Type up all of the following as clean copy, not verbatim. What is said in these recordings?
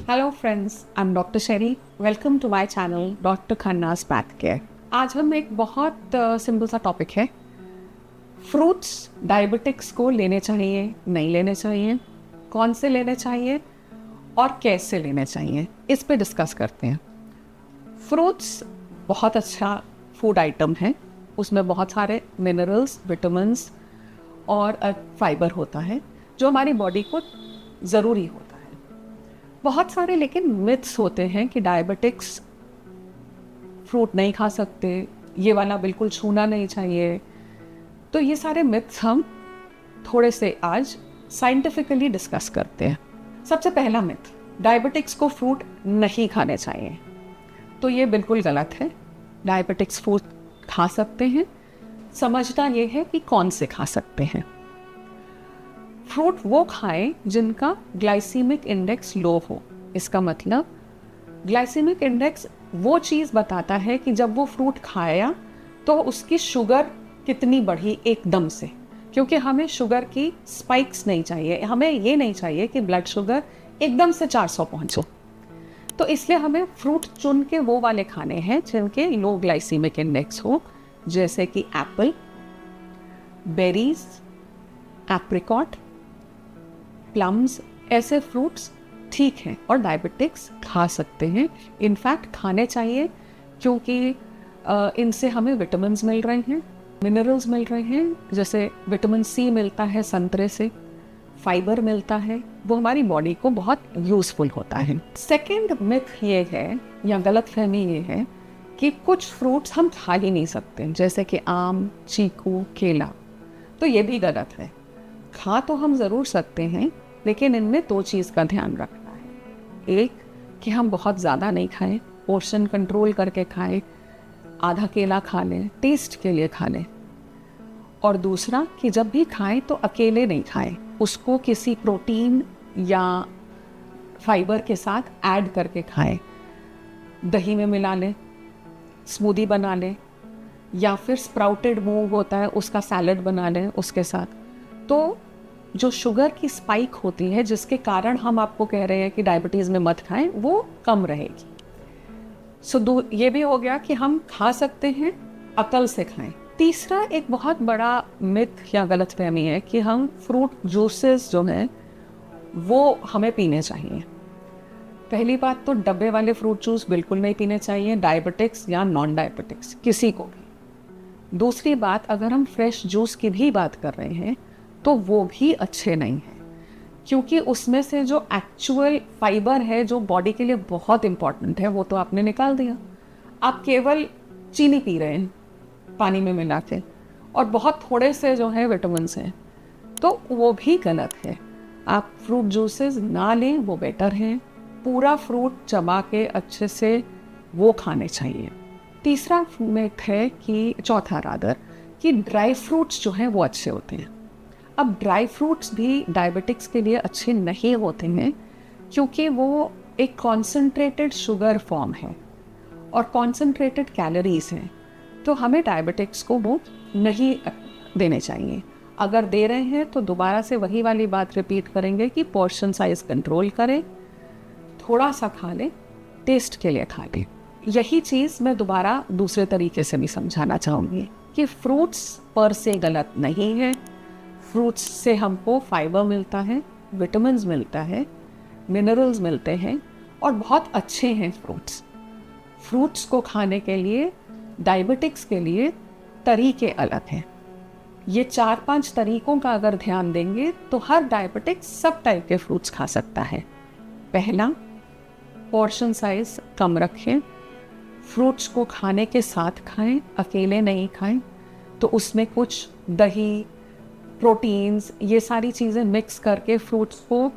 Hello friends, I am doctor Sheri. Welcome to my channel doctor Khanna's path care. आज हम एक बहुत सिंपल सा टॉपिक है, फ्रूट्स डायबिटिक्स को लेने चाहिए नहीं लेने चाहिए, कौन से लेने चाहिए और कैसे लेने चाहिए, इस पे डिस्कस करते हैं। फ्रूट्स बहुत अच्छा फूड आइटम है, उसमें बहुत सारे मिनरल्स, विटामिन्स और फाइबर होता है जो हमारी बॉडी को ज़रूरी होता है। बहुत सारे लेकिन मिथ्स होते हैं कि डायबिटिक्स फ्रूट नहीं खा सकते, ये वाला बिल्कुल छूना नहीं चाहिए। तो ये सारे मिथ्स हम थोड़े से आज साइंटिफिकली डिस्कस करते हैं। सबसे पहला मिथ, डायबिटिक्स को फ्रूट नहीं खाने चाहिए। तो ये बिल्कुल गलत है। डायबिटिक्स फ्रूट खा सकते हैं, समझना ये है कि कौन से खा सकते हैं। फ्रूट वो खाएं जिनका ग्लाइसीमिक इंडेक्स लो हो। इसका मतलब ग्लाइसीमिक इंडेक्स वो चीज़ बताता है कि जब वो फ्रूट खाया तो उसकी शुगर कितनी बढ़ी एकदम से, क्योंकि हमें शुगर की स्पाइक्स नहीं चाहिए। हमें ये नहीं चाहिए कि ब्लड शुगर एकदम से 400 पहुंचो। तो इसलिए हमें फ्रूट चुन के वो वाले खाने हैं जिनके लो ग्लाइसीमिक इंडेक्स हो, जैसे कि एप्पल, बेरीज, एप्रिकॉट, प्लम्स। ऐसे फ्रूट्स ठीक हैं और डायबिटिक्स खा सकते हैं। इनफैक्ट खाने चाहिए, क्योंकि इनसे हमें विटामिन्स मिल रहे हैं, मिनरल्स मिल रहे हैं। जैसे विटामिन सी मिलता है संतरे से, फाइबर मिलता है, वो हमारी बॉडी को बहुत यूज़फुल होता है। सेकेंड मिथ ये है या गलतफहमी ये है कि कुछ फ्रूट्स हम खा ही नहीं सकते, जैसे कि आम, चीकू, केला। तो ये भी गलत है। खा तो हम ज़रूर सकते हैं, लेकिन इनमें दो चीज़ का ध्यान रखना है। एक कि हम बहुत ज़्यादा नहीं खाएं, पोर्शन कंट्रोल करके खाएं, आधा केला खा लें, टेस्ट के लिए खा लें। और दूसरा कि जब भी खाएं तो अकेले नहीं खाएं, उसको किसी प्रोटीन या फाइबर के साथ ऐड करके खाएं। दही में मिला लें, स्मूदी बना लें, या फिर स्प्राउटेड मूंग होता है उसका सैलड बना लें उसके साथ। तो जो शुगर की स्पाइक होती है, जिसके कारण हम आपको कह रहे हैं कि डायबिटीज़ में मत खाएं, वो कम रहेगी। ये भी हो गया कि हम खा सकते हैं, अकल से खाएं। तीसरा एक बहुत बड़ा मिथ या गलतफहमी है कि हम फ्रूट जूसेस जो हैं वो हमें पीने चाहिए। पहली बात तो डब्बे वाले फ्रूट जूस बिल्कुल नहीं पीने चाहिए, डायबिटिक्स या नॉन डायबिटिक्स किसी को भी। दूसरी बात, अगर हम फ्रेश जूस की भी बात कर रहे हैं तो वो भी अच्छे नहीं हैं, क्योंकि उसमें से जो एक्चुअल फाइबर है जो बॉडी के लिए बहुत इंपॉर्टेंट है वो तो आपने निकाल दिया। आप केवल चीनी पी रहे हैं पानी में मिला के, और बहुत थोड़े से जो है विटामिन्स हैं, तो वो भी गलत है। आप फ्रूट जूसेस ना लें, वो बेटर है। पूरा फ्रूट चबा के अच्छे से वो खाने चाहिए। तीसरा मिथ है कि चौथा रादर कि ड्राई फ्रूट्स जो हैं वो अच्छे होते हैं। अब ड्राई फ्रूट्स भी डायबिटिक्स के लिए अच्छे नहीं होते हैं, क्योंकि वो एक कॉन्सेंट्रेटेड शुगर फॉर्म है और कॉन्सेंट्रेटेड कैलोरीज हैं। तो हमें डायबिटिक्स को वो नहीं देने चाहिए। अगर दे रहे हैं तो दोबारा से वही वाली बात रिपीट करेंगे कि पोर्शन साइज कंट्रोल करें, थोड़ा सा खा लें, टेस्ट के लिए खा लें। यही चीज़ मैं दोबारा दूसरे तरीके से भी समझाना चाहूँगी कि फ्रूट्स पर से गलत नहीं है। फ्रूट्स से हमको फाइबर मिलता है, विटामिन्स मिलता है, मिनरल्स मिलते हैं और बहुत अच्छे हैं फ्रूट्स। फ्रूट्स को खाने के लिए डायबिटिक्स के लिए तरीके अलग हैं। ये 4-5 तरीकों का अगर ध्यान देंगे तो हर डायबिटिक सब टाइप के फ्रूट्स खा सकता है। पहला, पोर्शन साइज कम रखें। फ्रूट्स को खाने के साथ खाएं, अकेले नहीं खाएं। तो उसमें कुछ दही, प्रोटीन्स, ये सारी चीज़ें मिक्स करके फ्रूट्स को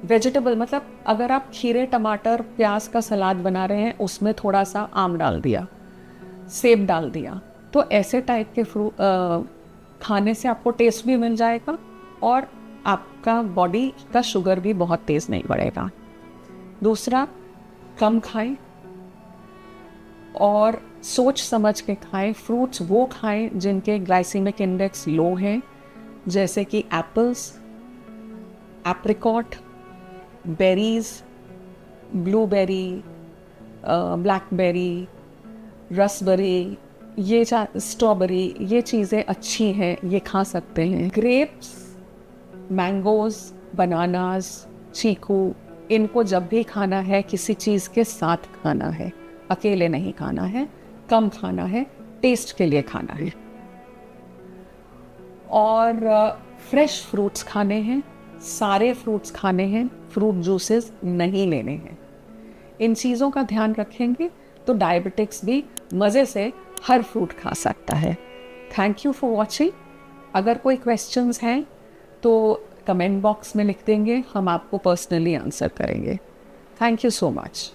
वेजिटेबल, मतलब अगर आप खीरे, टमाटर, प्याज का सलाद बना रहे हैं, उसमें थोड़ा सा आम डाल दिया, सेब डाल दिया, तो ऐसे टाइप के फ्रूट खाने से आपको टेस्ट भी मिल जाएगा और आपका बॉडी का शुगर भी बहुत तेज़ नहीं बढ़ेगा। दूसरा, कम खाएं और सोच समझ के खाएं। फ्रूट्स वो खाएं जिनके ग्लाइसीमिक इंडेक्स लो है, जैसे कि apples, apricot, berries, blueberry, blackberry, raspberry, ये स्ट्रॉबेरी, ये चीज़ें अच्छी हैं, ये खा सकते हैं। ग्रेप्स, मैंगोज़, बनानास, चीकू, इनको जब भी खाना है किसी चीज़ के साथ खाना है, अकेले नहीं खाना है, कम खाना है, टेस्ट के लिए खाना है। और फ्रेश फ्रूट्स खाने हैं, सारे फ्रूट्स खाने हैं, फ्रूट जूसेस नहीं लेने हैं। इन चीज़ों का ध्यान रखेंगे तो डायबिटिक्स भी मज़े से हर फ्रूट खा सकता है। Thank you for watching. अगर कोई क्वेश्चंस हैं तो कमेंट बॉक्स में लिख देंगे, हम आपको पर्सनली आंसर करेंगे। Thank you so much.